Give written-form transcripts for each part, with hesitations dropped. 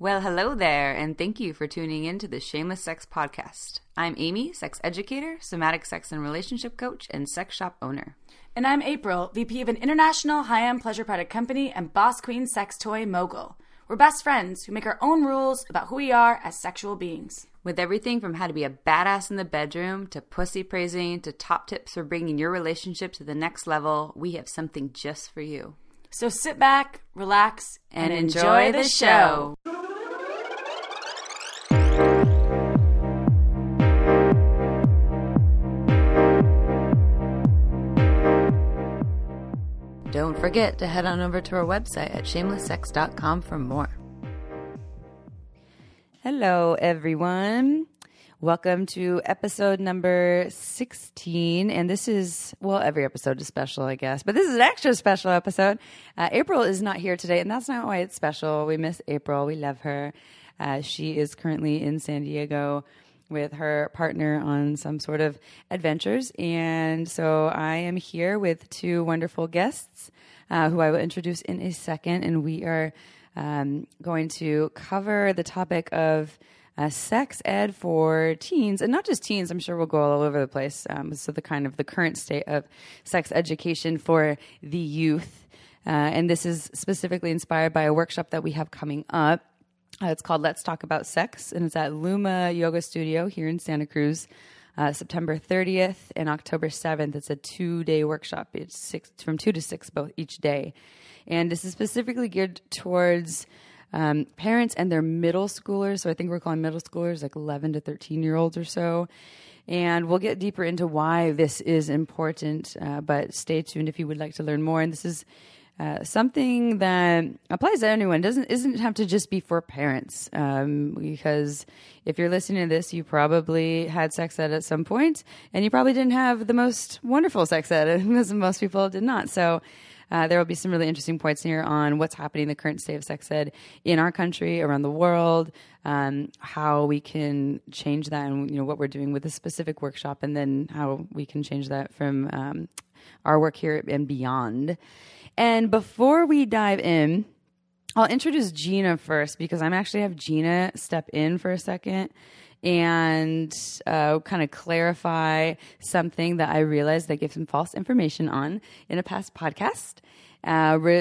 Well, hello there, and thank you for tuning in to the Shameless Sex Podcast. I'm Amy, sex educator, somatic sex and relationship coach, and sex shop owner. And I'm April, VP of an international high-end pleasure product company and boss queen sex toy mogul. We're best friends who make our own rules about who we are as sexual beings. With everything from how to be a badass in the bedroom, to pussy praising, to top tips for bringing your relationship to the next level, we have something just for you. So sit back, relax, and enjoy the show. Don't forget to head on over to our website at shamelesssex.com for more. Hello, everyone. Welcome to episode number 16. And this is, well, every episode is special, I guess. But this is an extra special episode. April is not here today, and that's not why it's special. We miss April. We love her. She is currently in San Diego with her partner on some sort of adventures. And so I am here with two wonderful guests who I will introduce in a second. And we are going to cover the topic of sex ed for teens, and not just teens. I'm sure we'll go all over the place. So the current state of sex education for the youth. And this is specifically inspired by a workshop that we have coming up. It's called Let's Talk About Sex, and it's at Luma Yoga Studio here in Santa Cruz, September 30th and October 7th. It's a 2-day workshop. It's from 2 to 6 both each day. And this is specifically geared towards parents and their middle schoolers. So I think we're calling middle schoolers like 11 to 13-year-olds or so. And we'll get deeper into why this is important, but stay tuned if you would like to learn more. And this is something that applies to anyone. Doesn't have to just be for parents, because if you're listening to this, you probably had sex ed at some point, and you probably didn't have the most wonderful sex ed, because most people did not. So there will be some really interesting points here on what's happening in the current state of sex ed in our country, around the world, how we can change that, and what we're doing with this specific workshop, and then how we can change that from our work here and beyond. And before we dive in, I'll introduce Gina first, because I'm actually have Gina step in for a second and kind of clarify something that I realized I gave some false information on in a past podcast.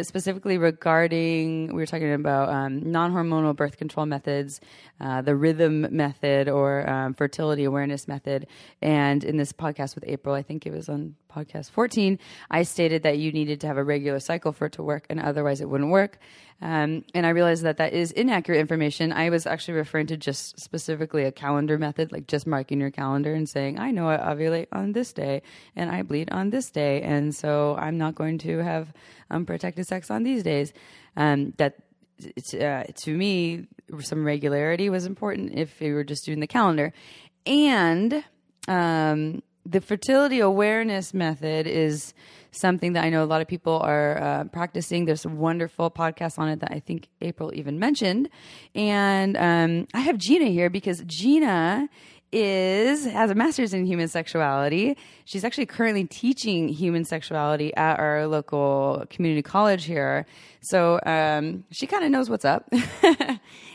Specifically regarding, we were talking about non-hormonal birth control methods, the rhythm method, or fertility awareness method. And in this podcast with April, I think it was on podcast 14, I stated that you needed to have a regular cycle for it to work, and otherwise it wouldn't work. And I realized that is inaccurate information. I was actually referring to just specifically a calendar method, like just marking your calendar and saying, I know I ovulate on this day and I bleed on this day, and so I'm not going to have unprotected sex on these days. To me, some regularity was important if you were just doing the calendar. And the fertility awareness method is something that I know a lot of people are practicing. There's a wonderful podcast on it that I think April even mentioned. And I have Gina here because Gina has a master's in human sexuality. She's actually currently teaching human sexuality at our local community college here. So she kind of knows what's up.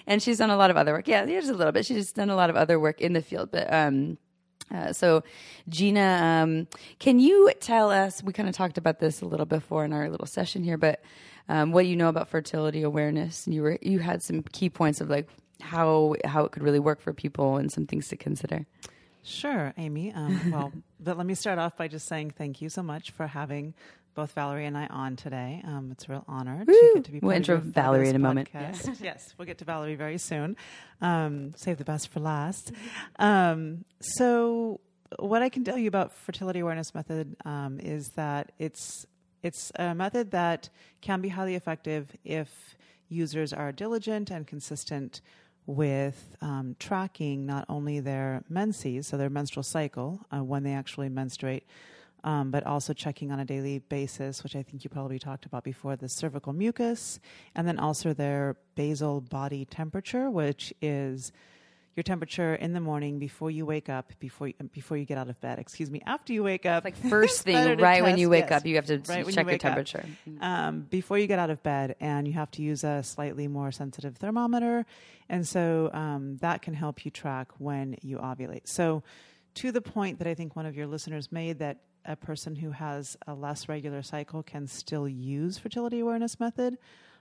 And she's done a lot of other work. Yeah, just a little bit. She's done a lot of other work in the field. But so Gina, can you tell us, we kind of talked about this a little before in our little session here, but what you know about fertility awareness? You had some key points of like how it could really work for people and some things to consider. Sure, Amy. But let me start off by just saying thank you so much for having both Valarie and I on today. It's a real honor to get to be part We'll intro of your Valarie in a moment. Yes, we'll get to Valarie very soon. Save the best for last. So what I can tell you about fertility awareness method is that it's a method that can be highly effective if users are diligent and consistent with tracking not only their menses, so their menstrual cycle, when they actually menstruate, but also checking on a daily basis, which I think you probably talked about before, the cervical mucus, and then also their basal body temperature, which is your temperature in the morning before you wake up, before you get out of bed. After you wake up. Like first thing, right when you wake up, you have to check your temperature. Before you get out of bed, and you have to use a slightly more sensitive thermometer. And so that can help you track when you ovulate. So to the point that I think one of your listeners made, that a person who has a less regular cycle can still use fertility awareness method.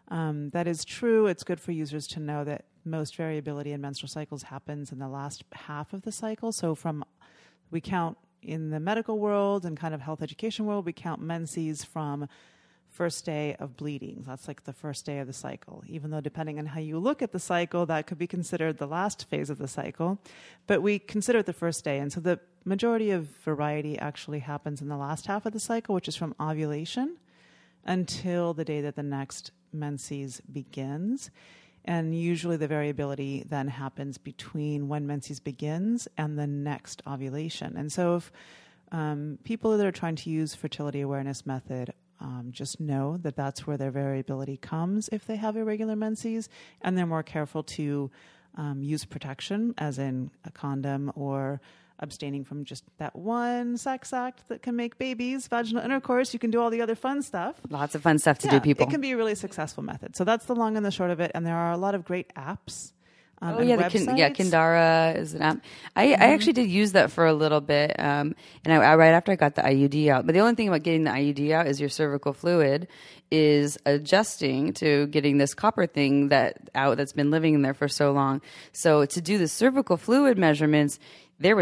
That is true. It's good for users to know that most variability in menstrual cycles happens in the last half of the cycle. So we count in the medical world and kind of health education world, we count menses from first day of bleeding. That's like the first day of the cycle, even though depending on how you look at the cycle, that could be considered the last phase of the cycle. But we consider it the first day. And so the majority of variety actually happens in the last half of the cycle, which is from ovulation until the day that the next menses begins. And usually the variability then happens between when menses begins and the next ovulation. And so if people that are trying to use fertility awareness method just know that that's where their variability comes if they have irregular menses, and they're more careful to use protection, as in a condom, or abstaining from just that one sex act that can make babies, vaginal intercourse. You can do all the other fun stuff. Lots of fun stuff to do, people. It can be a really successful method. So that's the long and the short of it. And there are a lot of great apps. Kindara is an app. I actually did use that for a little bit, and I right after I got the IUD out. But the only thing about getting the IUD out is your cervical fluid is adjusting to getting this copper thing that's been living in there for so long. So to do the cervical fluid measurements, it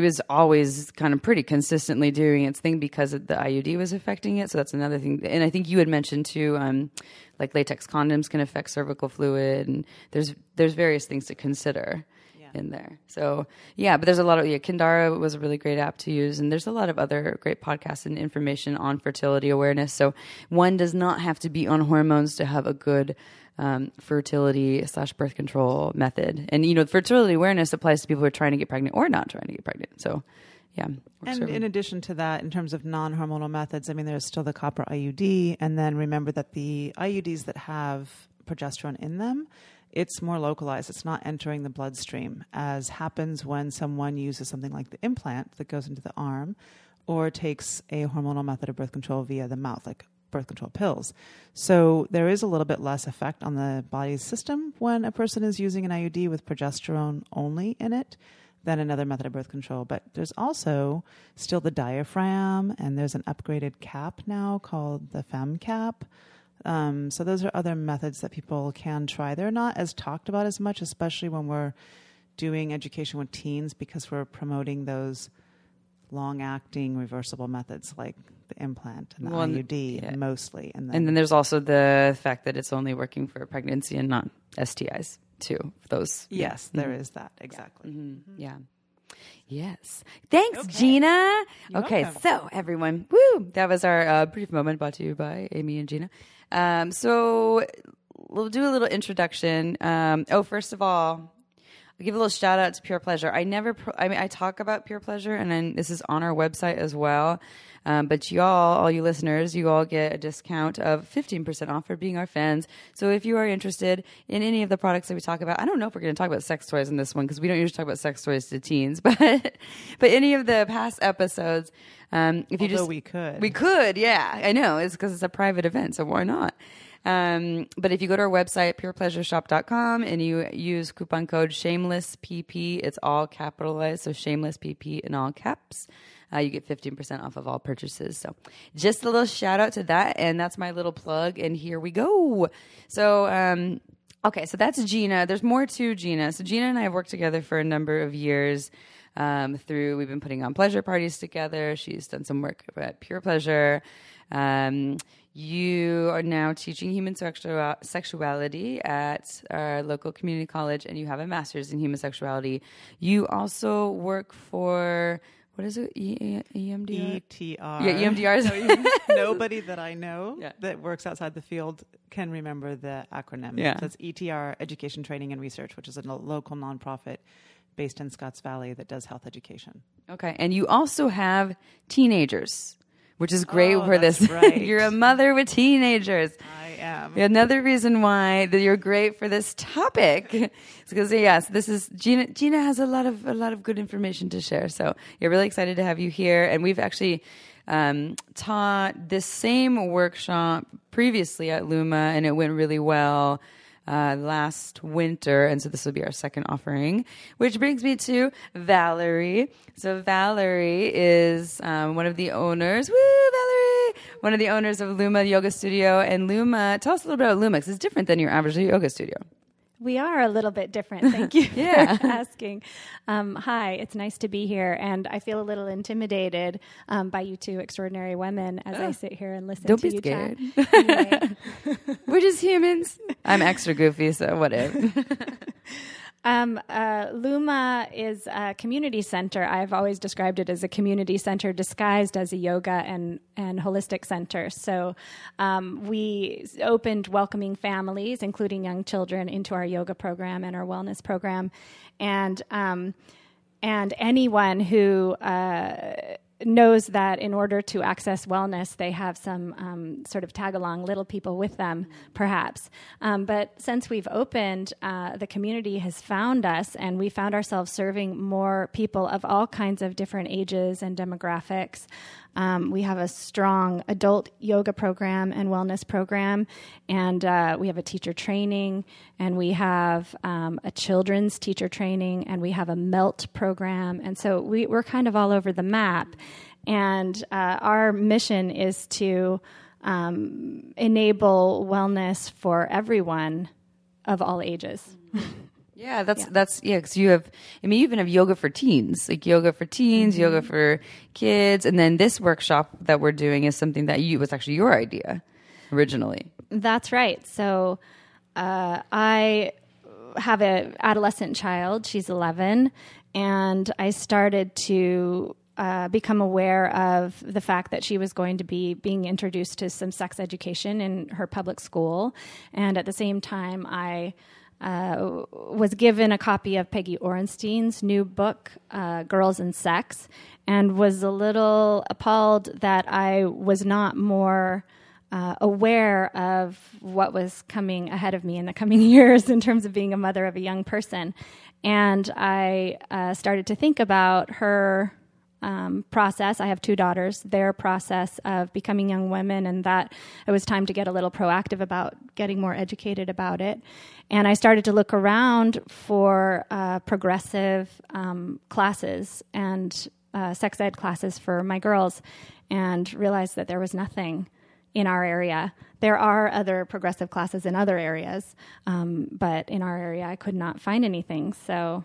was always kind of pretty consistently doing its thing because the IUD was affecting it. So that's another thing. And I think you had mentioned too, like latex condoms can affect cervical fluid, and there's various things to consider in there. So yeah, but there's a lot of, Kindara was a really great app to use, and there's a lot of other great podcasts and information on fertility awareness. So one does not have to be on hormones to have a good fertility/birth control method. And, fertility awareness applies to people who are trying to get pregnant or not trying to get pregnant. So, yeah. And in addition to that, in terms of non-hormonal methods, there's still the copper IUD. And then remember that the IUDs that have progesterone in them, it's more localized. It's not entering the bloodstream, as happens when someone uses something like the implant that goes into the arm, or takes a hormonal method of birth control via the mouth, like birth control pills. So there is a little bit less effect on the body's system when a person is using an IUD with progesterone only in it than another method of birth control. But there's also still the diaphragm, and there's an upgraded cap now called the Fem cap. So those are other methods that people can try. They're not as talked about as much, especially when we're doing education with teens, because we're promoting those long-acting reversible methods like the implant and the IUD mostly. And then there's also the fact that it's only working for pregnancy and not STIs too. Those. Yes, there is that. Exactly. Yeah. Yes. Thanks, Gina. You're welcome. So everyone, that was our brief moment brought to you by Amy and Gina. So we'll do a little introduction. First of all, I'll give a little shout out to Pure Pleasure. I talk about Pure Pleasure, and then this is on our website as well. But all you listeners, you all get a discount of 15% off for being our fans. So if you are interested in any of the products that we talk about, I don't know if we're going to talk about sex toys in this one, because we don't usually talk about sex toys to teens, but any of the past episodes, we could, yeah, I know, it's because it's a private event, so why not? But if you go to our website, purepleasureshop.com, and you use coupon code SHAMELESSPP, it's all capitalized, so SHAMELESSPP in all caps, you get 15% off of all purchases. So just a little shout out to that, and that's my little plug, and here we go. So, okay, so that's Gina. There's more to Gina. So Gina and I have worked together for a number of years. We've been putting on pleasure parties together. She's done some work at Pure Pleasure. You are now teaching human sexuality at our local community college, and you have a master's in human sexuality. You also work for, what is it? EMDR? ETR. Yeah, EMDR. Nobody that I know that works outside the field can remember the acronym. Yeah. So it's ETR, Education, Training, and Research, which is a local nonprofit based in Scotts Valley that does health education. Okay. And you also have teenagers, which is great for that's this. right. You're a mother with teenagers. I am. Another reason why that you're great for this topic is because yes, this is Gina. Gina has a lot of good information to share. So you're really excited to have you here, and we've actually taught this same workshop previously at Luma, and it went really well last winter, and so this will be our second offering, which brings me to Valarie. So Valarie is one of the owners. Woo, Valarie! One of the owners of Luma Yoga Studio. And Luma, tell us a little bit about Luma, because it's different than your average yoga studio. We are a little bit different. Thank you Yeah. for asking. Hi, it's nice to be here. And I feel a little intimidated by you two extraordinary women as I sit here and listen Don't to be you scared. chat. Anyway. We're just humans. I'm extra goofy, so whatever. Luma is a community center. I've always described it as a community center disguised as a yoga and holistic center. So we opened welcoming families, including young children, into our yoga program and our wellness program. And anyone who knows that in order to access wellness, they have some sort of tag-along little people with them, perhaps. But since we've opened, the community has found us, and we found ourselves serving more people of all kinds of different ages and demographics. We have a strong adult yoga program and wellness program, and we have a teacher training, and we have a children's teacher training, and we have a MELT program. And so we're kind of all over the map. And our mission is to enable wellness for everyone of all ages. Yeah, that's because you have, I mean, you even have yoga for teens, like yoga for teens, yoga for kids. And then this workshop that we're doing is something that was actually your idea originally. That's right. So I have an adolescent child. She's 11. And I started to become aware of the fact that she was going to be being introduced to some sex education in her public school. And at the same time, I was given a copy of Peggy Orenstein's new book, Girls and Sex, and was a little appalled that I was not more aware of what was coming ahead of me in the coming years in terms of being a mother of a young person. And I started to think about her process. I have two daughters, their process of becoming young women, and that it was time to get a little proactive about getting more educated about it. And I started to look around for progressive classes and sex ed classes for my girls, and realized that there was nothing in our area. There are other progressive classes in other areas, but in our area I could not find anything. So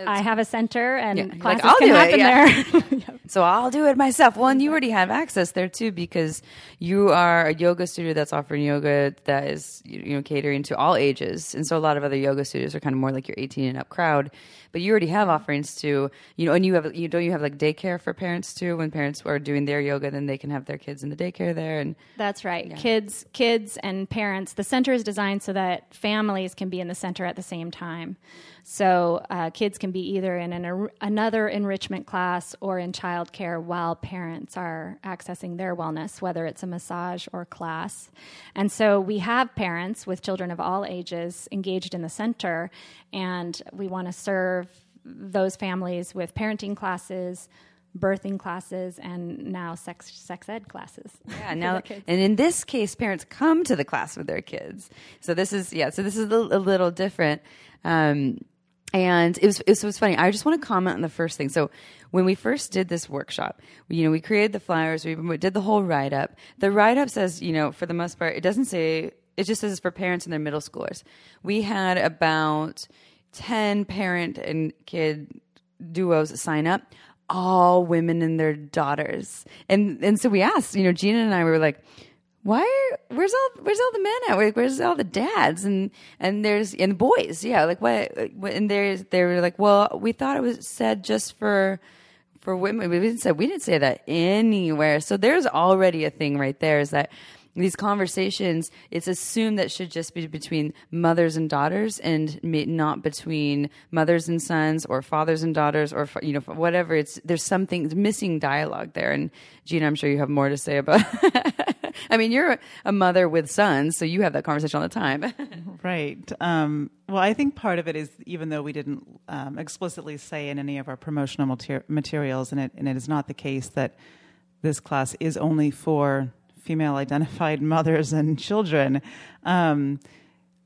I have a center, and classes I'll can do happen it, there. So I'll do it myself. Well, and you already have access there too, because you are a yoga studio that's offering yoga that is, catering to all ages. And so a lot of other yoga studios are kind of more like your 18 and up crowd. But you already have offerings to, and you have like daycare for parents too. When parents are doing their yoga, then they can have their kids in the daycare there. And that's right. Yeah. Kids and parents. The center is designed so that families can be in the center at the same time. So kids can be either in another enrichment class or in childcare while parents are accessing their wellness, whether it's a massage or class. And so we have parents with children of all ages engaged in the center, and we want to serve those families with parenting classes, birthing classes, and now sex ed classes. Yeah, now, and in this case, parents come to the class with their kids. So this is a little different. And it was funny. I just want to comment on the first thing. So when we first did this workshop, we created the flyers, we did the whole write-up. The write-up says, for the most part, it doesn't say, it just says it's for parents and their middle schoolers. We had about 10 parent and kid duos sign up, all women and their daughters. And so we asked, Gina and I were like, where's all the men at? Where's all the dads and the boys? Yeah. Like what? And they were like, well, we thought it was said just for women. We didn't say that anywhere. So there's already a thing right there, is that these conversations, it's assumed that should just be between mothers and daughters and not between mothers and sons or fathers and daughters or, whatever. There's something missing dialogue there. And Gina, I'm sure you have more to say about I mean, you're a mother with sons, so you have that conversation all the time. Right. Well, I think part of it is, even though we didn't explicitly say in any of our promotional materials, and it is not the case that this class is only for female-identified mothers and children.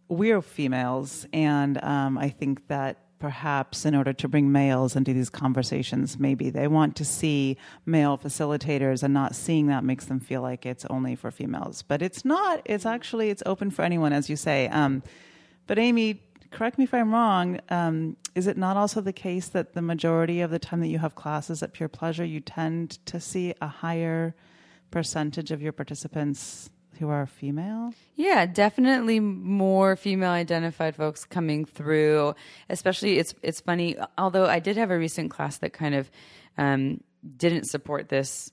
We're females, and I think that perhaps in order to bring males into these conversations, maybe they want to see male facilitators, and not seeing that makes them feel like it's only for females. But it's not. It's open for anyone, as you say. But Amy, correct me if I'm wrong, is it not also the case that the majority of the time that you have classes at Pure Pleasure, you tend to see a higher percentage of your participants who are female? Yeah, definitely more female identified folks coming through. Especially, it's funny, although I did have a recent class that kind of didn't support this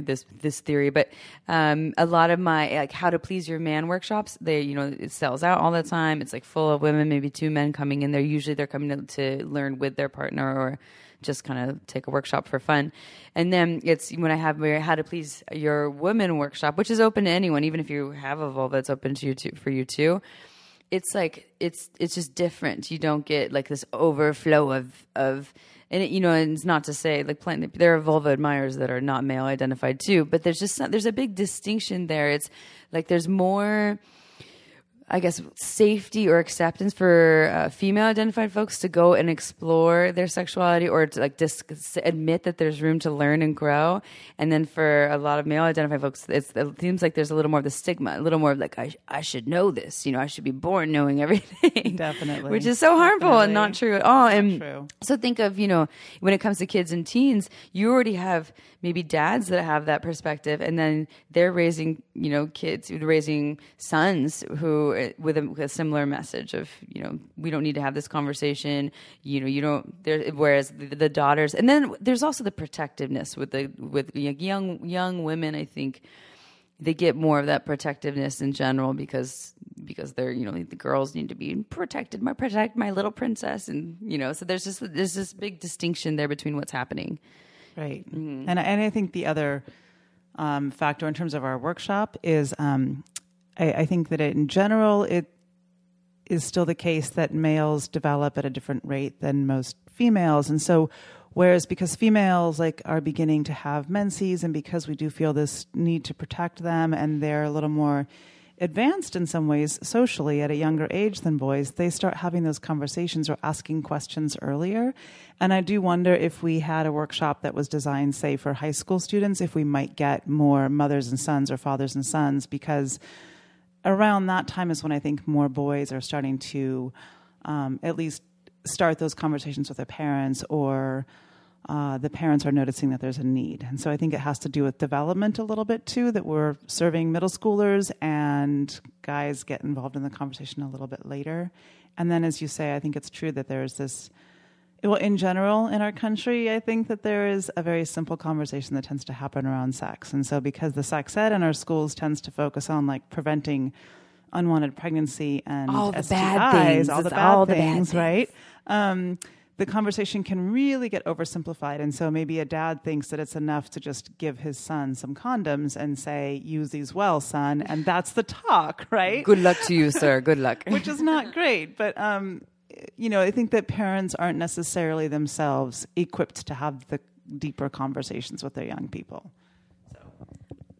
this theory, but a lot of my like how to please your man workshops, it sells out all the time. It's like full of women, maybe 2 men coming in there. Usually they're coming to learn with their partner or just kind of take a workshop for fun. And then it's when I have my how to please your woman workshop, which is open to anyone, even if you have a vulva, it's open to you too, for you too. It's like it's just different. You don't get like this overflow of and and it's not to say like there are vulva admirers that are not male identified too, but there's a big distinction there. It's like there's more, I guess, safety or acceptance for female-identified folks to go and explore their sexuality or to like admit that there's room to learn and grow. And then for a lot of male-identified folks, it seems like there's a little more of the stigma, a little more of like, I should know this. I should be born knowing everything. Definitely. Which is so harmful and not true at all. And true. So think of, when it comes to kids and teens, you already have maybe dads that have that perspective, and then they're raising, kids, raising sons who with a similar message of, we don't need to have this conversation. You don't. Whereas the daughters, and then there's also the protectiveness with young women. I think they get more of that protectiveness in general because they're the girls need to be protect my little princess, and so there's this big distinction there between what's happening. Right. Mm-hmm. And I think the other factor in terms of our workshop is I think that in general, it is still the case that males develop at a different rate than most females. And so, whereas because females are beginning to have menses, and because we do feel this need to protect them, and they're a little more advanced in some ways socially at a younger age than boys, they start having those conversations or asking questions earlier. And I do wonder if we had a workshop that was designed, say, for high school students, if we might get more mothers and sons or fathers and sons, because around that time is when I think more boys are starting to at least start those conversations with their parents, or the parents are noticing that there's a need. And so I think it has to do with development a little bit too, that we're serving middle schoolers and guys get involved in the conversation a little bit later. And then, as you say, I think it's true that there's this, well, in general in our country, I think that there is a very simple conversation that tends to happen around sex. And so because the sex ed in our schools tends to focus on preventing unwanted pregnancy and all the STIs, bad things, all the bad things, right? The conversation can really get oversimplified. And so maybe a dad thinks that it's enough to just give his son some condoms and say, use these well, son. And that's the talk, right? Good luck to you, sir. Good luck. Which is not great. But, I think that parents aren't necessarily themselves equipped to have the deeper conversations with their young people.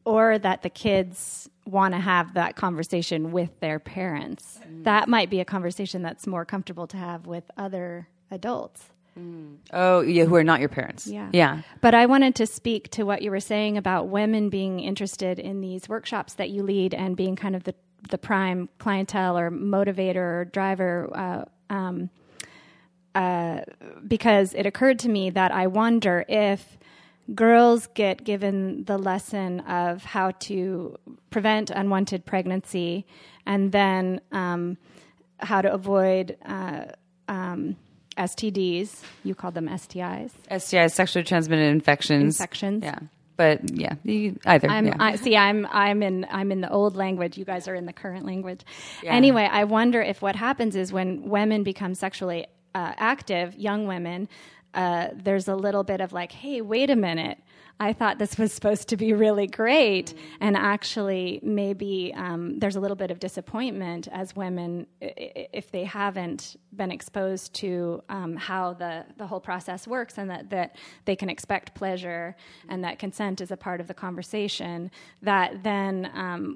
Or that the kids want to have that conversation with their parents. That might be a conversation that's more comfortable to have with other adults. Oh, yeah, who are not your parents. Yeah. But I wanted to speak to what you were saying about women being interested in these workshops that you lead and being kind of the prime clientele or motivator or driver, because it occurred to me that I wonder if girls get given the lesson of how to prevent unwanted pregnancy and then how to avoid STDs. You call them STIs. STIs, sexually transmitted infections. Yeah. But yeah, either. I'm in the old language. You guys are in the current language. Yeah. Anyway, I wonder if what happens is when women become sexually active, young women, there's a little bit of like, hey, wait a minute. I thought this was supposed to be really great. And actually, maybe there's a little bit of disappointment as women if they haven't been exposed to how the whole process works, and that they can expect pleasure and that consent is a part of the conversation, that then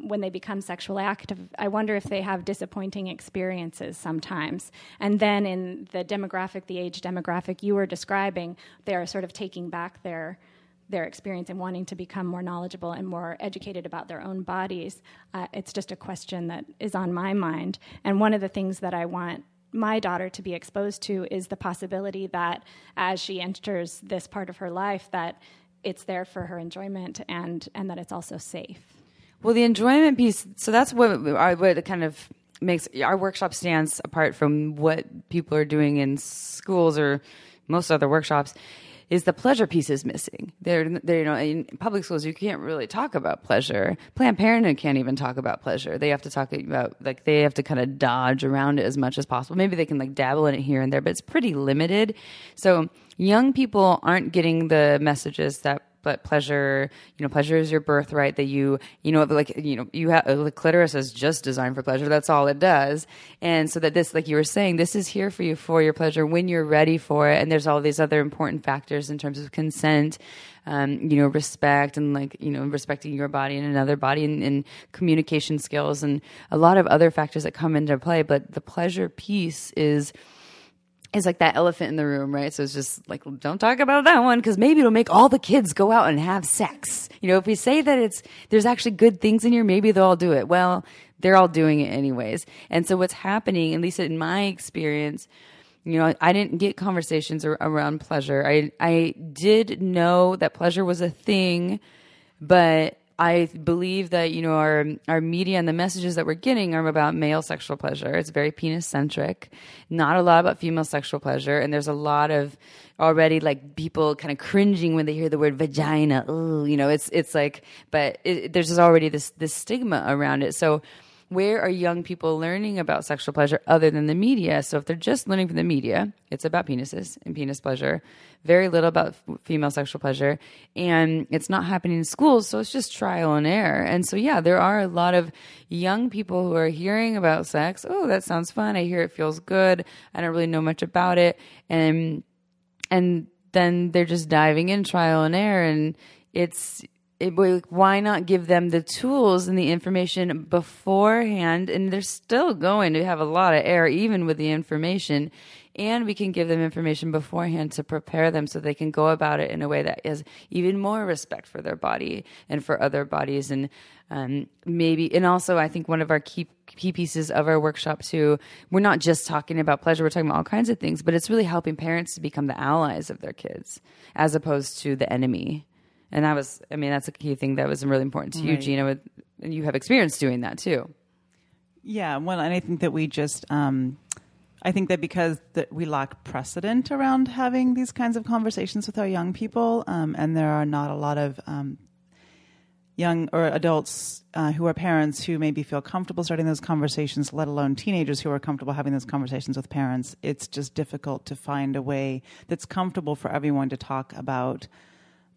when they become sexually active, I wonder if they have disappointing experiences sometimes. And then in the age demographic you were describing, they're sort of taking back their experience and wanting to become more knowledgeable and more educated about their own bodies. It's just a question that is on my mind. And one of the things that I want my daughter to be exposed to is the possibility that as she enters this part of her life, that it's there for her enjoyment and that it's also safe. Well, the enjoyment piece, so that's what kind of makes our workshop stands apart from what people are doing in schools or most other workshops, is the pleasure piece is missing. They're in public schools, you can't really talk about pleasure. Planned Parenthood can't even talk about pleasure. They have to talk about, like, they have to kind of dodge around it as much as possible. Maybe they can like dabble in it here and there, but it's pretty limited. So young people aren't getting the messages that pleasure, pleasure is your birthright, that you have, the clitoris is just designed for pleasure. That's all it does. And so that this, like you were saying, this is here for you for your pleasure when you're ready for it. And there's all these other important factors in terms of consent, respect, and respecting your body and another body, and communication skills, and a lot of other factors that come into play. But the pleasure piece is like that elephant in the room, right? So it's just like, don't talk about that one, because maybe it'll make all the kids go out and have sex. If we say that there's actually good things in here, maybe they'll all do it. Well, they're all doing it anyways. And so what's happening, at least in my experience, I didn't get conversations around pleasure. I did know that pleasure was a thing, but I believe that, our media and the messages that we're getting are about male sexual pleasure. It's very penis-centric, not a lot about female sexual pleasure. And there's a lot of already like people kind of cringing when they hear the word vagina. Ooh, it's like, but there's just already this stigma around it. So where are young people learning about sexual pleasure other than the media? So if they're just learning from the media, it's about penises and penis pleasure, very little about female sexual pleasure, and it's not happening in schools, so it's just trial and error. And so, yeah, there are a lot of young people who are hearing about sex. Oh, that sounds fun. I hear it feels good. I don't really know much about it. And then they're just diving in trial and error, and why not give them the tools and the information beforehand? And they're still going to have a lot of error even with the information. And we can give them information beforehand to prepare them so they can go about it in a way that has even more respect for their body and for other bodies. And also I think one of our key pieces of our workshop too, we're not just talking about pleasure, we're talking about all kinds of things, but it's really helping parents to become the allies of their kids as opposed to the enemy. And that's a key thing that was really important to you, right, Gina, and you have experience doing that too. Yeah, well, and I think that we just, I think that because we lack precedent around having these kinds of conversations with our young people, and there are not a lot of young or adults who are parents who maybe feel comfortable starting those conversations, let alone teenagers who are comfortable having those conversations with parents. It's just difficult to find a way that's comfortable for everyone to talk about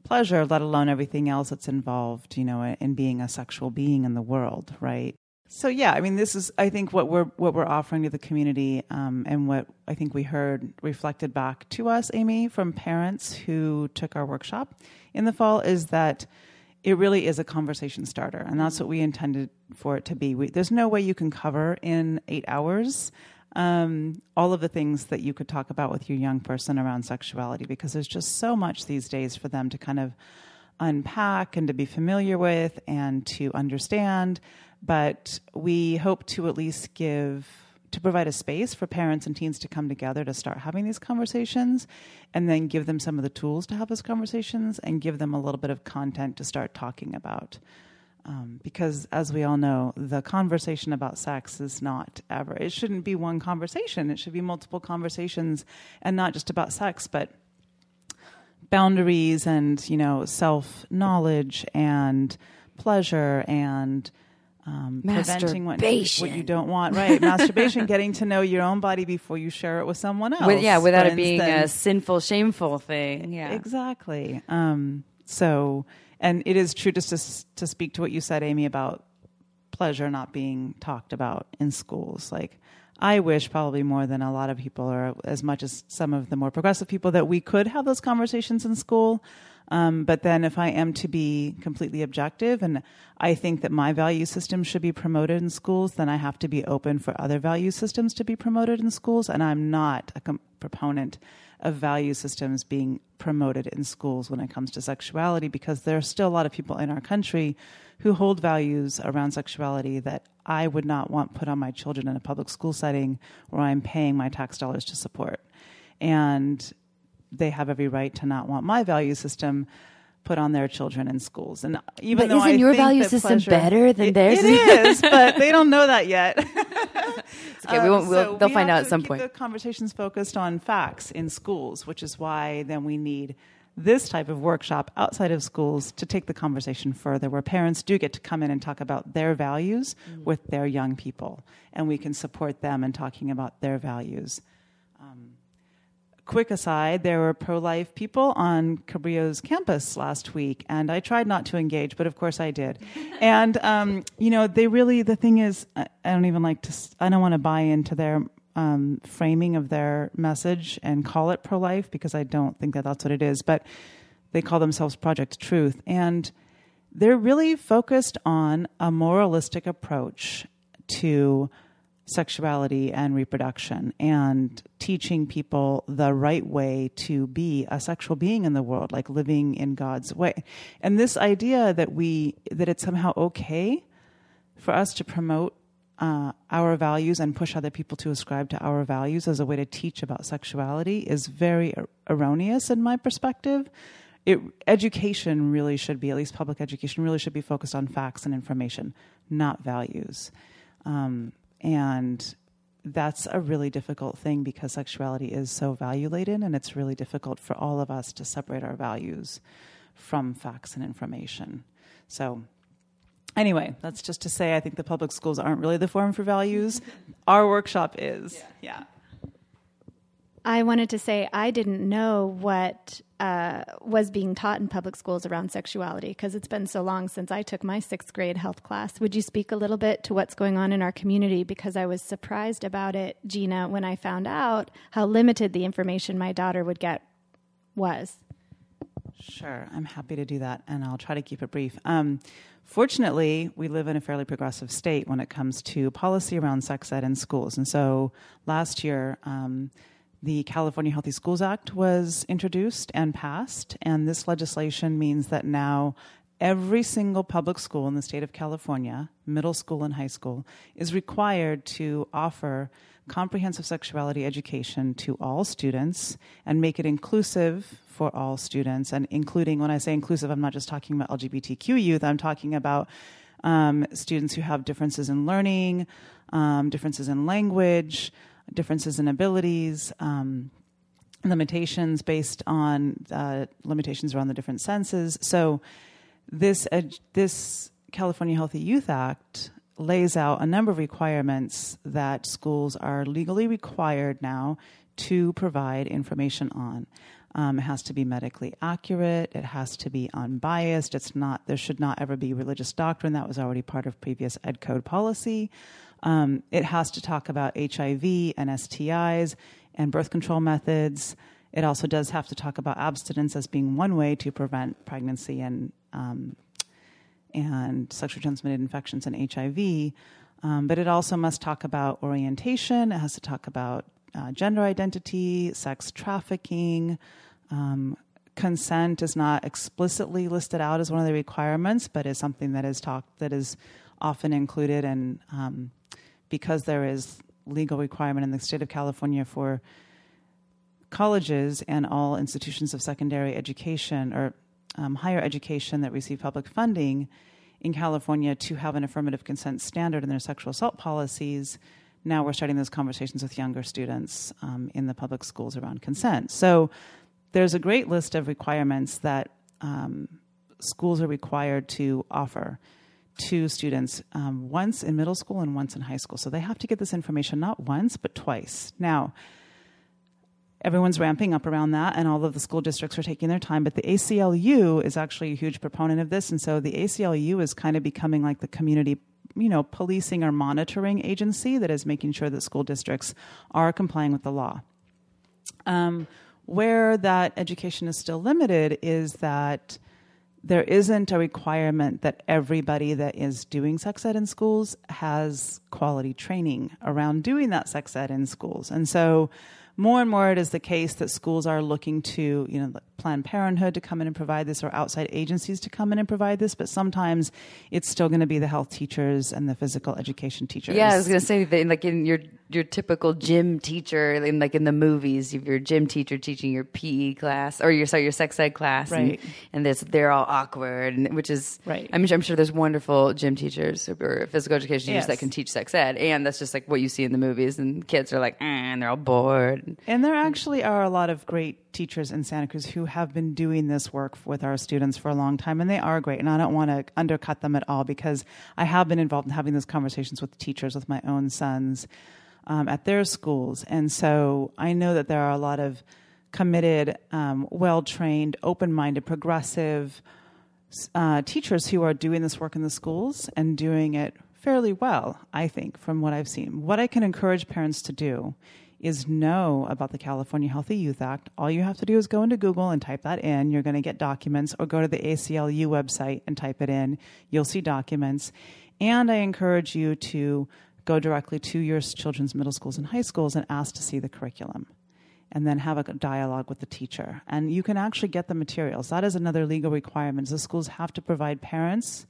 pleasure, let alone everything else that's involved, in being a sexual being in the world, right? So yeah, this is, I think, what we're offering to the community, and what I think we heard reflected back to us, Amy, from parents who took our workshop in the fall, is that it really is a conversation starter, and that's what we intended for it to be. There's no way you can cover in 8 hours all of the things that you could talk about with your young person around sexuality, because there's just so much these days for them to kind of unpack and to be familiar with and to understand. But we hope to at least provide a space for parents and teens to come together to start having these conversations, and then give them some of the tools to have those conversations and give them a little bit of content to start talking about. Because as we all know, the conversation about sex is not ever, it shouldn't be one conversation. It should be multiple conversations, and not just about sex, but boundaries and, self-knowledge and pleasure and preventing what you don't want. Right. Masturbation, getting to know your own body before you share it with someone else. Without it being a sinful, shameful thing. Yeah. Exactly. And it is true, just to speak to what you said, Amy, about pleasure not being talked about in schools. Like, I wish probably more than a lot of people, or as much as some of the more progressive people, that we could have those conversations in school. But then if I am to be completely objective, and I think that my value system should be promoted in schools, then I have to be open for other value systems to be promoted in schools. And I'm not a proponent of value systems being promoted in schools when it comes to sexuality, because there are still a lot of people in our country who hold values around sexuality that I would not want put on my children in a public school setting where I'm paying my tax dollars to support. And they have every right to not want my value system put on their children in schools. And even though isn't your value system better than theirs? It is, but they don't know that yet. It's okay. They'll find out at some point. The conversation's focused on facts in schools, which is why then we need this type of workshop outside of schools to take the conversation further, where parents do get to come in and talk about their values with their young people, and we can support them in talking about their values. Quick aside, there were pro-life people on Cabrillo's campus last week, and I tried not to engage, but of course I did. And, the thing is, I don't want to buy into their framing of their message and call it pro-life, because I don't think that that's what it is, but they call themselves Project Truth. And they're really focused on a moralistic approach to sexuality and reproduction, and teaching people the right way to be a sexual being in the world, like living in God's way. And this idea that it's somehow okay for us to promote our values and push other people to ascribe to our values as a way to teach about sexuality is very erroneous in my perspective. Education really should be, at least public education, really should be focused on facts and information, not values. And that's a really difficult thing, because sexuality is so value-laden, and it's really difficult for all of us to separate our values from facts and information. So anyway, that's just to say I think the public schools aren't really the forum for values. Our workshop is. Yeah. I wanted to say I didn't know what was being taught in public schools around sexuality, because it's been so long since I took my 6th grade health class. Would you speak a little bit to what's going on in our community? Because I was surprised about it, Gina, when I found out how limited the information my daughter would get was. Sure, I'm happy to do that, and I'll try to keep it brief. Fortunately, we live in a fairly progressive state when it comes to policy around sex ed in schools. And so last year, the California Healthy Schools Act was introduced and passed, and this legislation means that now every single public school in the state of California, middle school and high school, is required to offer comprehensive sexuality education to all students and make it inclusive for all students. And including, when I say inclusive, I'm not just talking about LGBTQ youth, I'm talking about students who have differences in learning, differences in language, differences in abilities, limitations based on limitations around the different senses. So this California Healthy Youth Act lays out a number of requirements that schools are legally required now to provide information on. It has to be medically accurate. It has to be unbiased. There should not ever be religious doctrine. That was already part of previous ed code policy. It has to talk about HIV and STIs and birth control methods. It also does have to talk about abstinence as being one way to prevent pregnancy and sexually transmitted infections and HIV. But it also must talk about orientation. It has to talk about gender identity, sex trafficking. Consent is not explicitly listed out as one of the requirements, but is something that is often included. And because there is legal requirement in the state of California for colleges and all institutions of secondary education or higher education that receive public funding in California to have an affirmative consent standard in their sexual assault policies, now we're starting those conversations with younger students in the public schools around consent. So there's a great list of requirements that schools are required to offer to students once in middle school and once in high school. So they have to get this information not once, but twice. Now, everyone's ramping up around that, and all of the school districts are taking their time. But the ACLU is actually a huge proponent of this. And so the ACLU is kind of becoming like the community, policing or monitoring agency that is making sure that school districts are complying with the law. Where that education is still limited is that there isn't a requirement that everybody that is doing sex ed in schools has quality training around doing that sex ed in schools. And so more and more it is the case that schools are looking to, Planned Parenthood to come in and provide this, or outside agencies to come in and provide this, but sometimes it's still going to be the health teachers and the physical education teachers. Yeah, I was going to say that, like in your typical gym teacher, like in the movies, if you're a gym teacher teaching your PE class, or your sex ed class, right? And they're all awkward, which is right. I'm sure there's wonderful gym teachers or physical education teachers that can teach sex ed, and that's just like what you see in the movies, and kids are like, and they're all bored. And there actually are a lot of great teachers in Santa Cruz who have been doing this work with our students for a long time, and they are great. And I don't want to undercut them at all, because I have been involved in having those conversations with teachers, with my own sons at their schools. And so I know that there are a lot of committed, well-trained, open-minded, progressive teachers who are doing this work in the schools and doing it fairly well, I think, from what I've seen. What I can encourage parents to do is know about the California Healthy Youth Act. All you have to do is go into Google and type that in. You're going to get documents, or go to the ACLU website and type it in. You'll see documents. And I encourage you to go directly to your children's middle schools and high schools and ask to see the curriculum, and then have a dialogue with the teacher. And you can actually get the materials. That is another legal requirement. The schools have to provide parents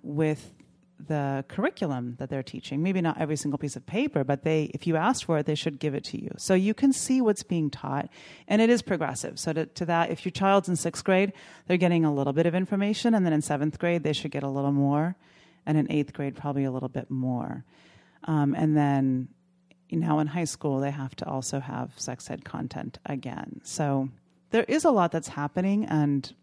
with the curriculum that they're teaching. Maybe not every single piece of paper, but if you ask for it, they should give it to you. So you can see what's being taught, and it is progressive. So to that, if your child's in 6th grade, they're getting a little bit of information, and then in 7th grade, they should get a little more, and in 8th grade, probably a little bit more. And then now in high school, they have to also have sex ed content again. So there is a lot that's happening, and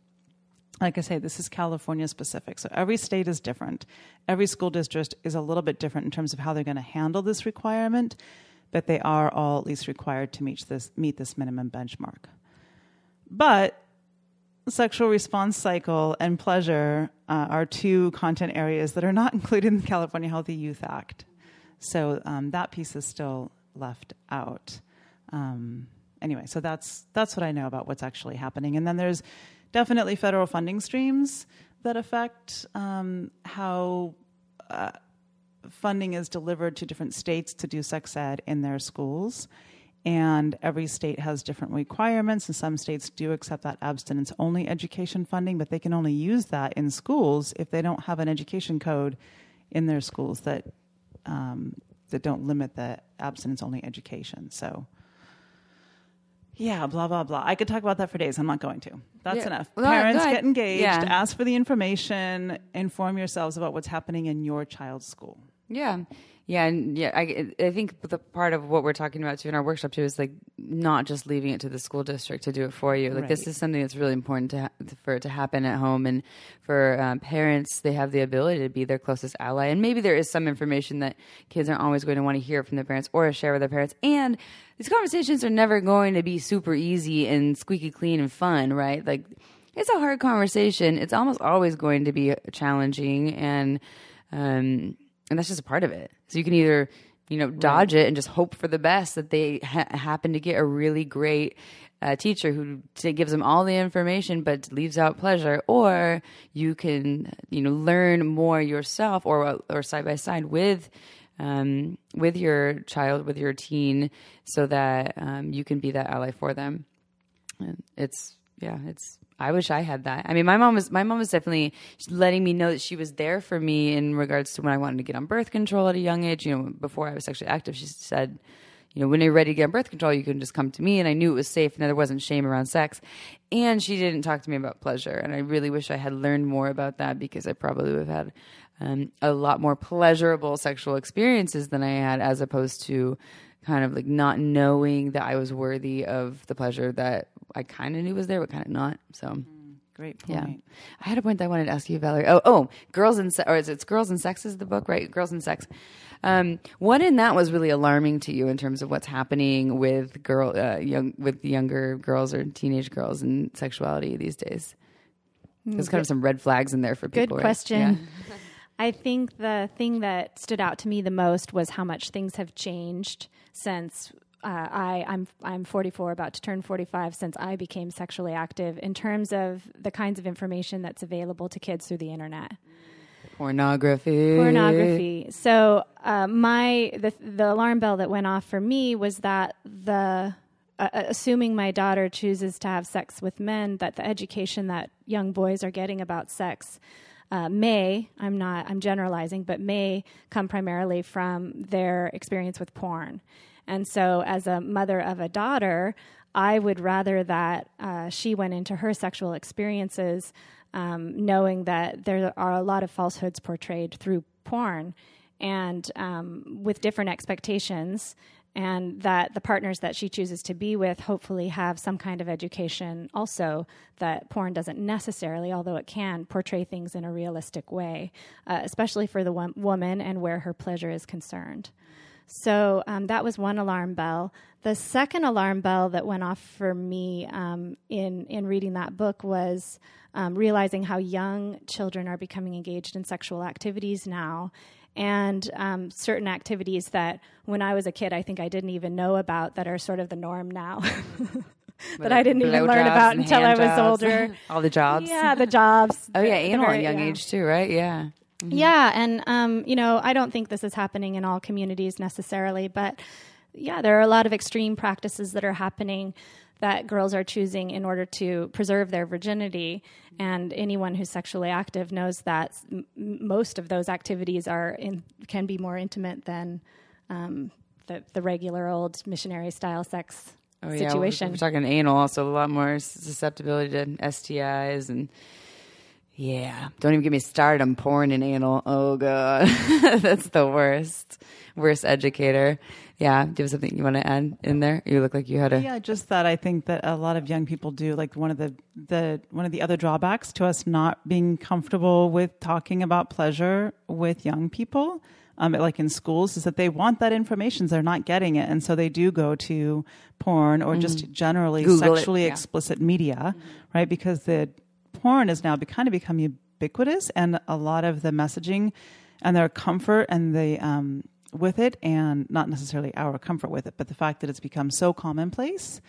like I say, this is California specific. So every state is different. Every school district is a little bit different in terms of how they're going to handle this requirement, but they are all at least required to meet this minimum benchmark. But sexual response cycle and pleasure are two content areas that are not included in the California Healthy Youth Act. So that piece is still left out. Anyway, so that's what I know about what's actually happening. And then there's definitely federal funding streams that affect how funding is delivered to different states to do sex ed in their schools. And every state has different requirements, and some states do accept that abstinence-only education funding, but they can only use that in schools if they don't have an education code in their schools that don't limit the abstinence-only education. So, yeah, blah, blah, blah. I could talk about that for days. I'm not going to. That's enough. Well, Parents, get engaged. Yeah. Ask for the information. Inform yourselves about what's happening in your child's school. Yeah. Yeah, and I think the part of what we're talking about too in our workshop too is like not just leaving it to the school district to do it for you. Like This is something that's really important for it to happen at home, and for parents, they have the ability to be their closest ally. And maybe there is some information that kids aren't always going to want to hear from their parents or share with their parents. And these conversations are never going to be super easy and squeaky clean and fun, right? Like it's a hard conversation. It's almost always going to be challenging, and that's just a part of it. So you can either, dodge it and just hope for the best that they happen to get a really great teacher who gives them all the information but leaves out pleasure, or you can, learn more yourself or side by side with your child, with your teen, so that you can be that ally for them. And I wish I had that. I mean, my mom was definitely letting me know that she was there for me in regards to when I wanted to get on birth control at a young age. Before I was sexually active, she said, when you're ready to get on birth control, you can just come to me. And I knew it was safe and there wasn't shame around sex. And she didn't talk to me about pleasure. And I really wish I had learned more about that, because I probably would have had a lot more pleasurable sexual experiences than I had, as opposed to kind of like not knowing that I was worthy of the pleasure that I kind of knew was there, but kind of not. So Great point. yeah, I had a point that I wanted to ask you, Valarie. Oh, Girls and or it's Girls and Sex is the book, right? Girls and Sex. What in that was really alarming to you in terms of what's happening with younger girls or teenage girls and sexuality these days? There's kind of some red flags in there for people. Good question. Yeah. I think the thing that stood out to me the most was how much things have changed since I'm 44, about to turn 45, since I became sexually active in terms of the kinds of information that's available to kids through the internet. Pornography. So the alarm bell that went off for me was that assuming my daughter chooses to have sex with men, that the education that young boys are getting about sex I'm generalizing, but may come primarily from their experience with porn. And so as a mother of a daughter, I would rather that she went into her sexual experiences knowing that there are a lot of falsehoods portrayed through porn and with different expectations, and that the partners that she chooses to be with hopefully have some kind of education also, that porn doesn't necessarily, although it can, portray things in a realistic way, especially for the woman and where her pleasure is concerned. So that was one alarm bell. The second alarm bell that went off for me in reading that book was realizing how young children are becoming engaged in sexual activities now, and certain activities that when I was a kid I think I didn't even know about that are sort of the norm now. That I didn't even learn about until I was older. All the jobs. Yeah, the jobs. Oh, yeah, anal at a young age too, right? Yeah. Mm-hmm. Yeah, and I don't think this is happening in all communities necessarily, but yeah, there are a lot of extreme practices that are happening that girls are choosing in order to preserve their virginity, and anyone who's sexually active knows that most of those activities can be more intimate than the regular old missionary style sex situation. Yeah, we're talking anal, also a lot more susceptibility to STIs and. Yeah, don't even get me started on porn and anal. Oh, God. That's the worst educator. Yeah, do you have something you want to add in there? You look like you had a... Yeah, just that I think that a lot of young people do, like one of the other drawbacks to us not being comfortable with talking about pleasure with young people, like in schools, is that they want that information, so they're not getting it. And so they do go to porn or just generally Google sexually explicit media, right? Because the porn has now become ubiquitous, and a lot of the messaging and their comfort and the with it, and not necessarily our comfort with it, but the fact that it's become so commonplace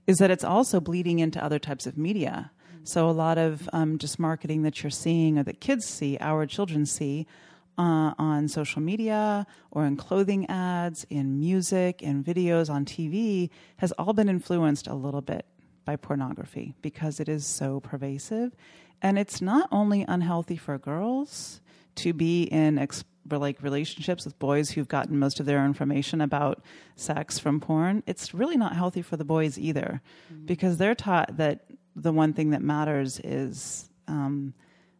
is that it's also bleeding into other types of media. So a lot of just marketing that you're seeing or that kids see, our children see on social media or in clothing ads, in music, in videos, on TV, has all been influenced a little bit by pornography because it is so pervasive. And it's not only unhealthy for girls to be in relationships with boys who've gotten most of their information about sex from porn. It's really not healthy for the boys either, because they're taught that the one thing that matters is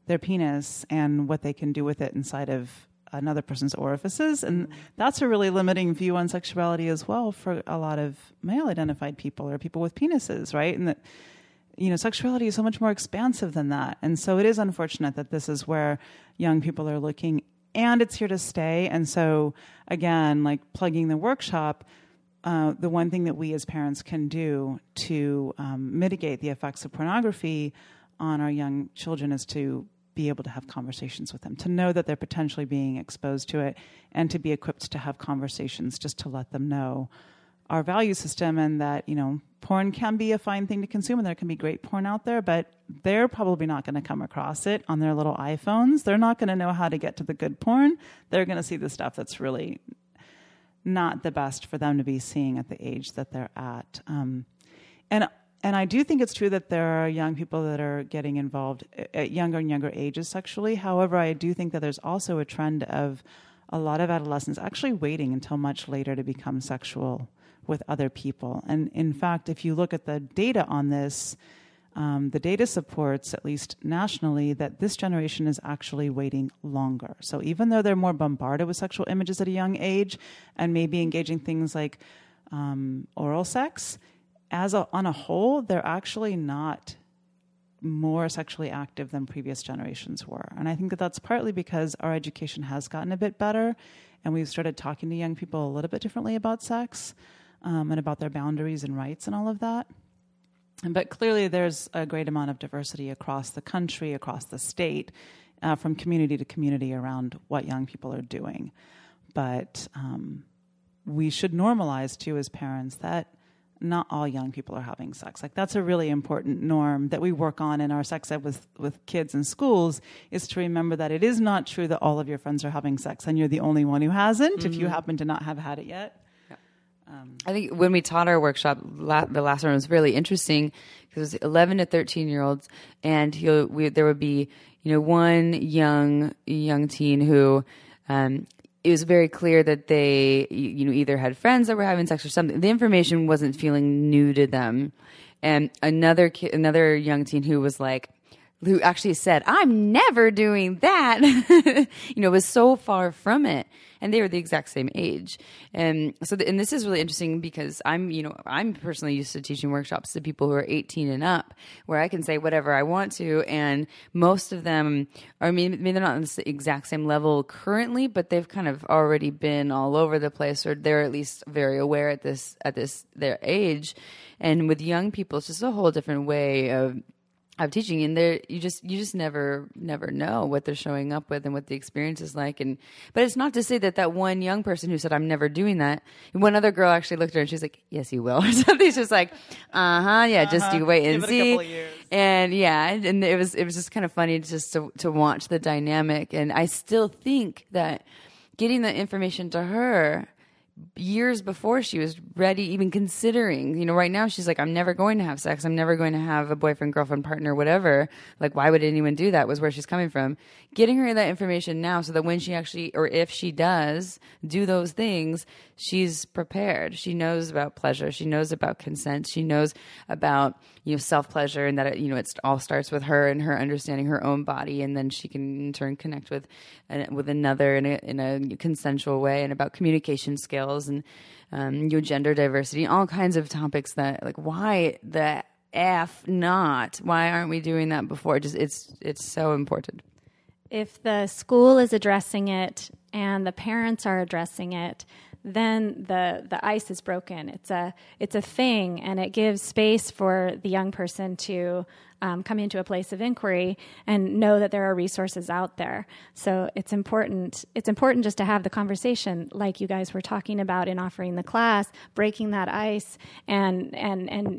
their penis and what they can do with it inside of another person's orifices. And that's a really limiting view on sexuality as well for a lot of male-identified people or people with penises, right? And that, sexuality is so much more expansive than that. And so it is unfortunate that this is where young people are looking, and it's here to stay. And so, again, like plugging the workshop, the one thing that we as parents can do to mitigate the effects of pornography on our young children is to be able to have conversations with them, to know that they're potentially being exposed to it, and to be equipped to have conversations just to let them know our value system, and that, porn can be a fine thing to consume, and there can be great porn out there, but they're probably not going to come across it on their little iPhones. They're not going to know how to get to the good porn. They're going to see the stuff that's really not the best for them to be seeing at the age that they're at. And I do think it's true that there are young people that are getting involved at younger and younger ages sexually. However, I do think that there's also a trend of a lot of adolescents actually waiting until much later to become sexual with other people. And in fact, if you look at the data on this, the data supports, at least nationally, that this generation is actually waiting longer. So even though they're more bombarded with sexual images at a young age and maybe engaging things like oral sex, on a whole, they're actually not more sexually active than previous generations were. And I think that that's partly because our education has gotten a bit better and we've started talking to young people a little bit differently about sex and about their boundaries and rights and all of that. But clearly there's a great amount of diversity across the country, across the state, from community to community around what young people are doing. But we should normalize, too, as parents, that not all young people are having sex. Like, that's a really important norm that we work on in our sex ed with kids in schools, is to remember that it is not true that all of your friends are having sex and you're the only one who hasn't, if you happen to not have had it yet. I think when we taught our workshop, the last one was really interesting because it was 11 to 13-year-olds, and there would be one young teen who it was very clear that they either had friends that were having sex or something. The information wasn't feeling new to them, and another young teen who actually said, "I'm never doing that," was so far from it. And they were the exact same age. And so, and this is really interesting because I'm personally used to teaching workshops to people who are 18 and up, where I can say whatever I want to. And most of them are, maybe they're not on the exact same level currently, but they've kind of already been all over the place, or they're at least very aware at their age. And with young people, it's just a whole different way of teaching, and you just never know what they're showing up with and what the experience is like. But it's not to say that one young person who said, "I'm never doing that," one other girl actually looked at her and she's like, "Yes, you will," or something. She's just like, just you wait and Give it see. a couple of years. And and it was just kind of funny just to watch the dynamic. And I still think that getting the information to her years before she was ready, even considering, right now she's like, "I'm never going to have sex. I'm never going to have a boyfriend, girlfriend, partner, whatever. Like, why would anyone do that?" was where she's coming from. Getting her that information now so that when she actually, or if she does do those things, she's prepared. She knows about pleasure. She knows about consent. She knows about, self-pleasure, and that, it all starts with her and her understanding her own body. And then she can in turn connect with another in a consensual way, and about communication skills and gender diversity, all kinds of topics that, like, why the F not? Why aren't we doing that before? It's so important. If the school is addressing it and the parents are addressing it, then the ice is broken. It's a thing, and it gives space for the young person to come into a place of inquiry and know that there are resources out there. So it's important. It's important just to have the conversation, like you guys were talking about in offering the class, breaking that ice, and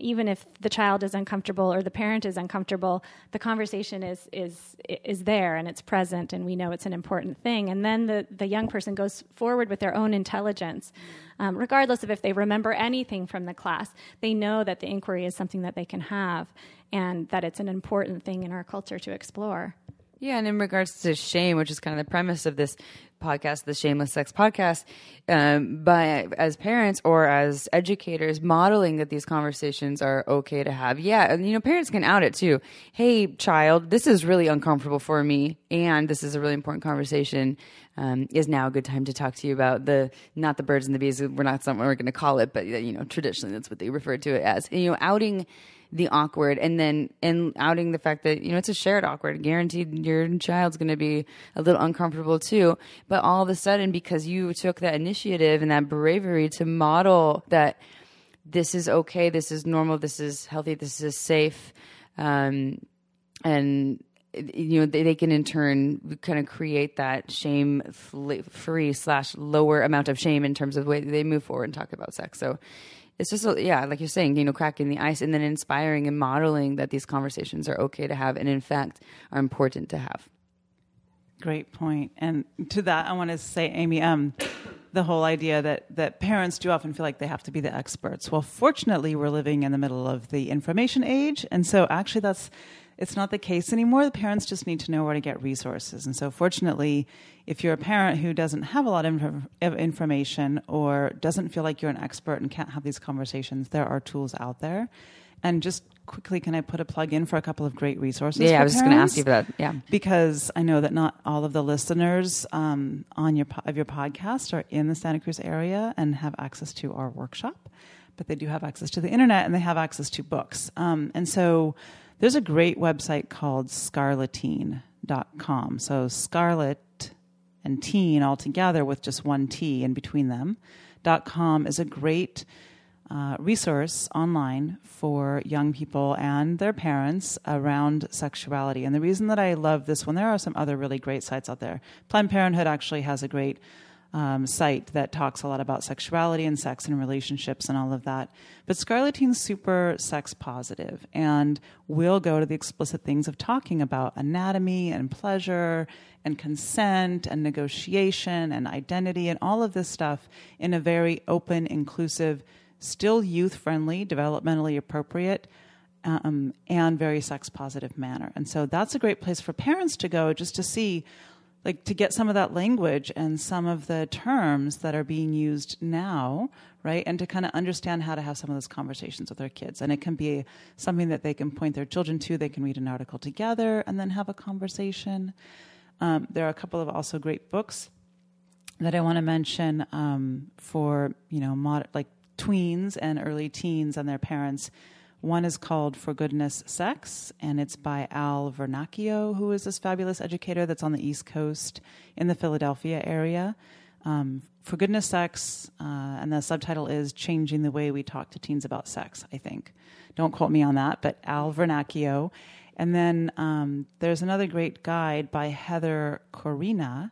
even if the child is uncomfortable or the parent is uncomfortable, the conversation is there and it's present, and we know it's an important thing. And then the young person goes forward with their own intelligence. Regardless of if they remember anything from the class, they know that the inquiry is something that they can have, and that it's an important thing in our culture to explore. Yeah, and in regards to shame, which is kind of the premise of this podcast, the Shameless Sex Podcast, by as parents or as educators, modeling that these conversations are okay to have. Yeah, and parents can out it too. "Hey, child, this is really uncomfortable for me, and this is a really important conversation. Is now a good time to talk to you about not the birds and the bees? We're not something we're going to call it, but traditionally that's what they refer to it as. Outing the awkward, and outing the fact that it's a shared awkward. Guaranteed, your child's going to be a little uncomfortable too. But all of a sudden, because you took that initiative and that bravery to model that this is okay, this is normal, this is healthy, this is safe, and they can in turn kind of create that shame-free / lower amount of shame in terms of the way they move forward and talk about sex. So it's just, like you're saying, cracking the ice, and then inspiring and modeling that these conversations are okay to have, and in fact are important to have. Great point. And to that, I want to say, Amy, the whole idea that parents do often feel like they have to be the experts. Well, fortunately, we're living in the middle of the information age, and so actually it's not the case anymore. The parents just need to know where to get resources. And so fortunately, if you're a parent who doesn't have a lot of information or doesn't feel like you're an expert and can't have these conversations, there are tools out there. And just quickly, can I put a plug in for a couple of great resources? Yeah, I was just going to parents? ask you for that. Yeah, because I know that not all of the listeners on your podcast are in the Santa Cruz area and have access to our workshop, but they do have access to the internet and they have access to books. And so there's a great website called scarletine.com. So Scarlet and teen all together with just one T in between them. .com is a great resource online for young people and their parents around sexuality. And the reason that I love this one, there are some other really great sites out there. Planned Parenthood actually has a great site that talks a lot about sexuality and sex and relationships and all of that. But Scarletine's super sex positive and will go to the explicit things of talking about anatomy and pleasure and consent and negotiation and identity and all of this stuff in a very open, inclusive, still youth-friendly, developmentally appropriate, and very sex-positive manner. And so that's a great place for parents to go just to see, like, to get some of that language and some of the terms that are being used now, right? And to kind of understand how to have some of those conversations with their kids. And it can be something that they can point their children to. They can read an article together and then have a conversation. There are a couple of also great books that I want to mention for, like tweens and early teens and their parents. One is called For Goodness Sex, and it's by Al Vernacchio, who is this fabulous educator that's on the East Coast in the Philadelphia area. For Goodness Sex, and the subtitle is Changing the Way We Talk to Teens About Sex, I think. Don't quote me on that, but Al Vernacchio. And then there's another great guide by Heather Corina,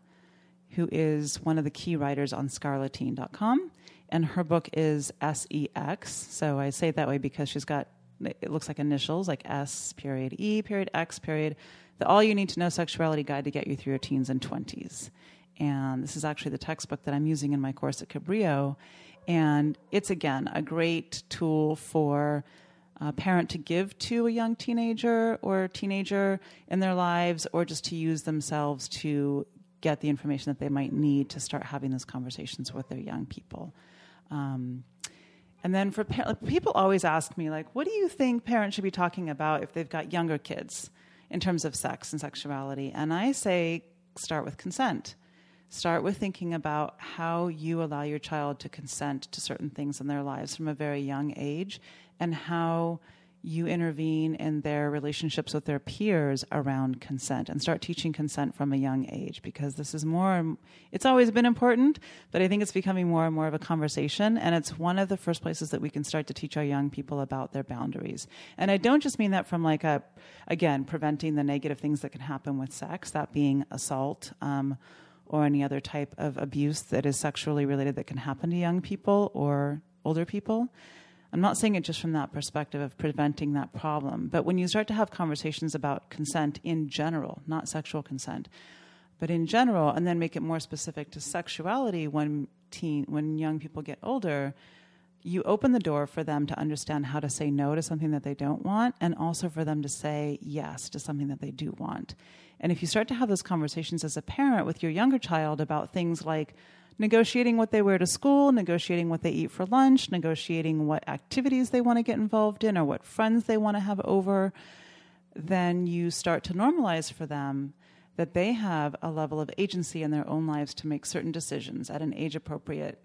who is one of the key writers on scarletine.com. And her book is SEX. So I say it that way because she's got, it looks like initials, like S period E period X period, the All You Need to Know Sexuality Guide to Get You Through Your Teens and 20s. And this is actually the textbook that I'm using in my course at Cabrillo. And it's, again, a great tool for a parent to give to a young teenager or teenager in their lives, or just to use themselves to get the information that they might need to start having those conversations with their young people. And then for people always ask me, like, what do you think parents should be talking about if they've got younger kids in terms of sex and sexuality? And I say, start with consent. Start with thinking about how you allow your child to consent to certain things in their lives from a very young age, and how you intervene in their relationships with their peers around consent, and start teaching consent from a young age, because this is it's always been important, but I think it's becoming more and more of a conversation, and it's one of the first places that we can start to teach our young people about their boundaries. And I don't just mean that from again, preventing the negative things that can happen with sex, that being assault, or any other type of abuse that is sexually related that can happen to young people or older people. I'm not saying it just from that perspective of preventing that problem, but when you start to have conversations about consent in general, not sexual consent, but in general, and then make it more specific to sexuality when young people get older, you open the door for them to understand how to say no to something that they don't want, and also for them to say yes to something that they do want. And if you start to have those conversations as a parent with your younger child about things like negotiating what they wear to school, negotiating what they eat for lunch, negotiating what activities they want to get involved in or what friends they want to have over, then you start to normalize for them that they have a level of agency in their own lives to make certain decisions at an age-appropriate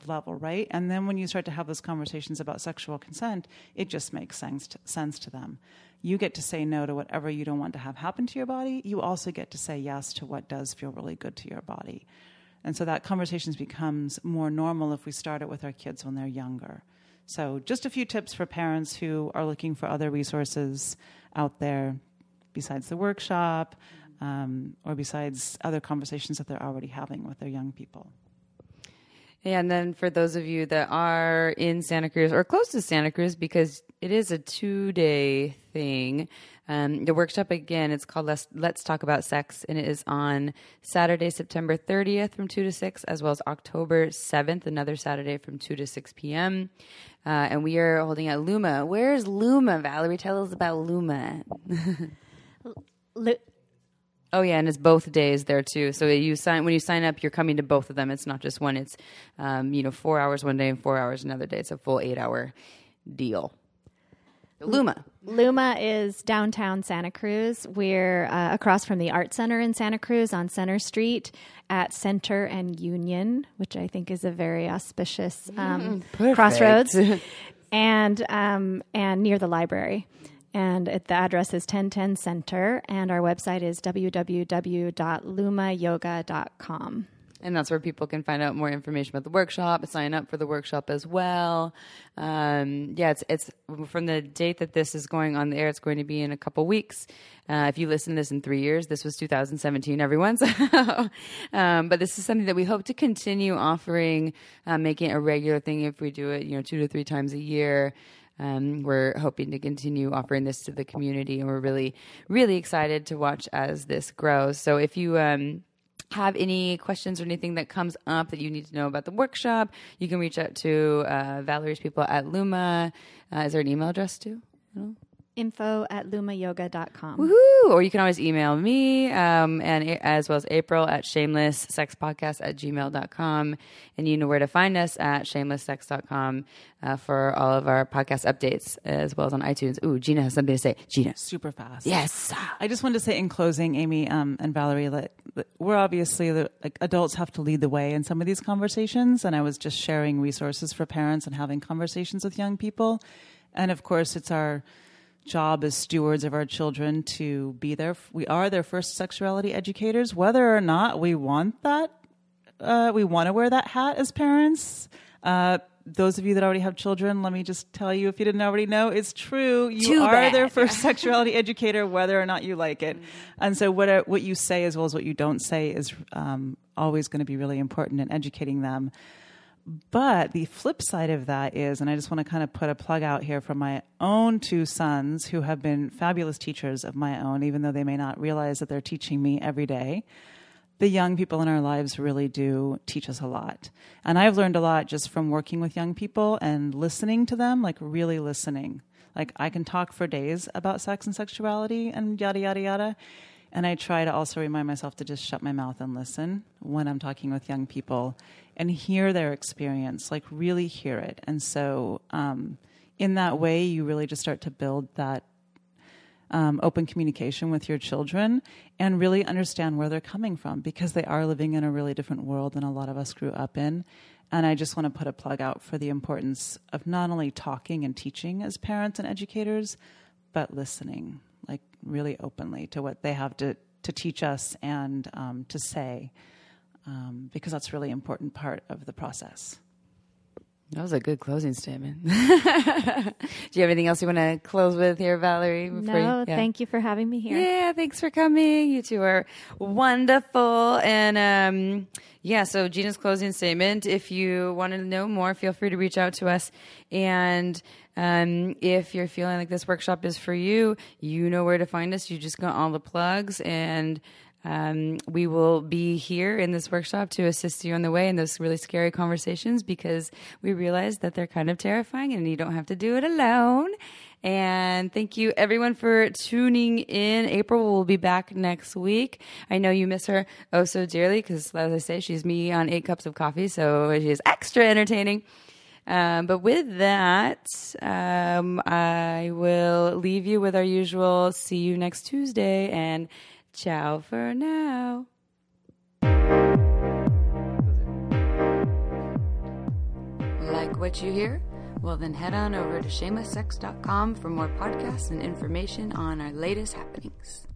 level, right? And then when you start to have those conversations about sexual consent, it just makes sense to them. You get to say no to whatever you don't want to have happen to your body. You also get to say yes to what does feel really good to your body. And so that conversation becomes more normal if we start it with our kids when they're younger. So just a few tips for parents who are looking for other resources out there besides the workshop, or besides other conversations that they're already having with their young people. Yeah, and then for those of you that are in Santa Cruz or close to Santa Cruz, because it is a 2-day thing, the workshop, again, it's called Let's Talk About Sex, and it is on Saturday, September 30th from 2 to 6, as well as October 7th, another Saturday from 2 to 6 p.m. And we are holding at Luma. Where's Luma, Valarie? Tell us about Luma. Oh yeah, and it's both days there too. So when you sign up, you're coming to both of them. It's not just one. It's 4 hours one day and 4 hours another day. It's a full 8-hour deal. Luma is downtown Santa Cruz. We're across from the Art Center in Santa Cruz on Center Street at Center and Union, which I think is a very auspicious crossroads, and near the library. And the address is 1010 Center, and our website is www.lumayoga.com. And that's where people can find out more information about the workshop, sign up for the workshop as well. It's from the date that this is going on the air, it's going to be in a couple weeks. If you listen to this in 3 years, this was 2017, everyone. So, but this is something that we hope to continue offering, making it a regular thing if we do it, 2 to 3 times a year. We're hoping to continue offering this to the community, and we're really, really excited to watch as this grows. So if you have any questions or anything that comes up that you need to know about the workshop, you can reach out to Valerie's people at Luma. Is there an email address too? info@lumayoga.com. Woohoo! Or you can always email me, and as well as April at shamelesssexpodcast@gmail.com. And you know where to find us at shamelesssex.com for all of our podcast updates, as well as on iTunes. Ooh, Gina has something to say. Gina. Super fast. Yes. I just wanted to say in closing, Amy and Valarie, that we're obviously, adults have to lead the way in some of these conversations. And I was just sharing resources for parents and having conversations with young people. And of course, it's our job as stewards of our children to be there. We are their first sexuality educators, whether or not we want that. We want to wear that hat as parents. Those of you that already have children, let me just tell you, if you didn't already know, it's true. You are their first sexuality educator, whether or not you like it. And so what you say as well as what you don't say is always going to be really important in educating them. But the flip side of that is, and I just want to kind of put a plug out here for my own 2 sons who have been fabulous teachers of my own, even though they may not realize that they're teaching me every day. The young people in our lives really do teach us a lot. And I've learned a lot just from working with young people and listening to them, like really listening. Like I can talk for days about sex and sexuality and yada, yada, yada. And I try to also remind myself to just shut my mouth and listen when I'm talking with young people and hear their experience, like really hear it. And so in that way, you really just start to build that open communication with your children and really understand where they're coming from, because they are living in a really different world than a lot of us grew up in. And I just want to put a plug out for the importance of not only talking and teaching as parents and educators, but listening, like really openly to what they have to teach us and to say, because that's a really important part of the process. That was a good closing statement. Do you have anything else you want to close with here, Valarie? No, thank you for having me here. Yeah, thanks for coming. You two are wonderful. And so Gina's closing statement, if you want to know more, feel free to reach out to us. And if you're feeling like this workshop is for you, you know where to find us. You just got all the plugs, and we will be here in this workshop to assist you on the way in those really scary conversations, because we realize that they're kind of terrifying and you don't have to do it alone. And thank you everyone for tuning in. April will be back next week. I know you miss her oh so dearly, because as I say, she's me on 8 cups of coffee, so she is extra entertaining. But with that, I will leave you with our usual see you next Tuesday, and ciao for now. Like what you hear? Well, then head on over to shamelesssex.com for more podcasts and information on our latest happenings.